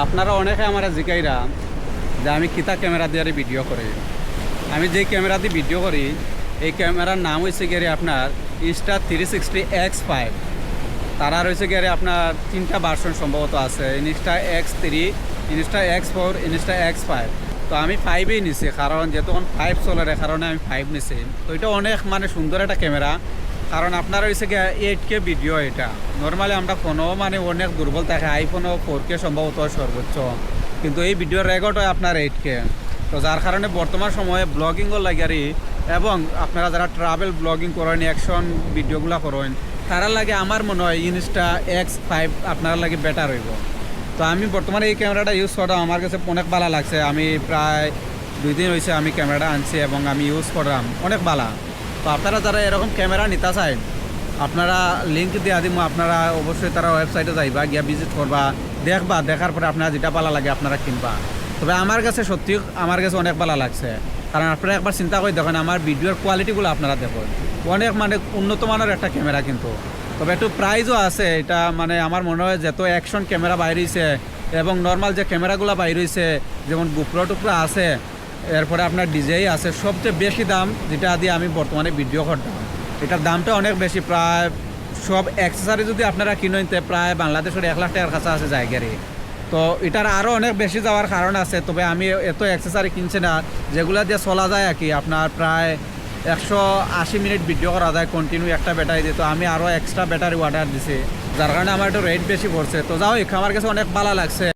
আপনারা অনেকে আমার জিজ্ঞাইরা যে আমি কিতা ক্যামেরা দিয়ে ভিডিও করি। আমি যে ক্যামেরা দিয়ে ভিডিও করি এই ক্যামেরার নাম হয়েছে গিয়ে আপনার Insta360X5। তারা রয়েছে গিয়ে আপনার 3টা ভার্সন সম্ভবত আছে, Insta-X3, Insta-X4, Insta-X5। তো আমি 5ই নিছি, কারণ যেহেতু 5 চলে কারণে আমি 5 নিছি। তো এটা অনেক সুন্দর একটা ক্যামেরা, কারণ আপনার হয়েছে গিয়ে 8K ভিডিও। এটা নর্মালি আমরা ফোনও অনেক দুর্বল থাকে, আইফোনও 4K সম্ভবত সর্বোচ্চ, কিন্তু এই ভিডিওর রেকর্ড হয় আপনার 8K। তো যার কারণে বর্তমান সময়ে ব্লগিংও লাগারি এবং আপনারা যারা ট্রাভেল ব্লগিং করেন, অ্যাকশন ভিডিওগুলো করেন, তারা লাগে আমার মনে হয় Insta-X5 আপনার লাগে বেটার হইব। তো আমি বর্তমানে এই ক্যামেরাটা ইউজ করা আমার কাছে অনেক ভালো লাগছে। আমি প্রায় 2 দিন হয়েছে আমি ক্যামেরাটা আনছি এবং আমি ইউজ করলাম, অনেক ভালো। তো আপনারা যারা এরকম ক্যামেরা নিতে চান, আপনারা লিঙ্ক দিয়ে দিব, আপনারা অবশ্যই তারা ওয়েবসাইটে যাইবা, গিয়া ভিজিট করবা, দেখবা, দেখার পরে আপনারা যেটা ভালো লাগে আপনারা কিনবা। তবে আমার কাছে সত্যি অনেক ভালো লাগছে, কারণ আপনারা একবার চিন্তা করে দেখেন আমার ভিডিওর কোয়ালিটিগুলো আপনারা দেখুন, অনেক উন্নত মানের একটা ক্যামেরা। কিন্তু তবে একটু প্রাইজও আছে। এটা আমার মনে হয় যত অ্যাকশন ক্যামেরা বাইরেছে এবং নর্মাল যে ক্যামেরাগুলো বাইরেছে, যেমন গোপ্রো টুপ্রো আছে, এরপরে আপনার ডিজেই আছে, সবচেয়ে বেশি দাম যেটা দিয়ে আমি বর্তমানে ভিডিও করতাম, এটার দামটা অনেক বেশি। প্রায় সব অ্যাক্সেসরি যদি আপনারা কিনেনতে প্রায় বাংলাদেশের 1 লাখ টাকার কাছে আছে জায়গারই। তো এটার আরও অনেক বেশি যাওয়ার কারণ আছে। তবে আমি এত অ্যাক্সেসরি কিনছি না, যেগুলো দিয়ে চলা যায় আর কি। আপনার প্রায় 180 মিনিট ভিডিও করা যায় কন্টিনিউ একটা ব্যাটারি দিয়ে। তো আমি আরও এক্সট্রা ব্যাটারি অর্ডার দিছি, যার কারণে আমার একটু রেট বেশি পড়ছে। তো যাও আমার কাছে অনেক ভালো লাগছে।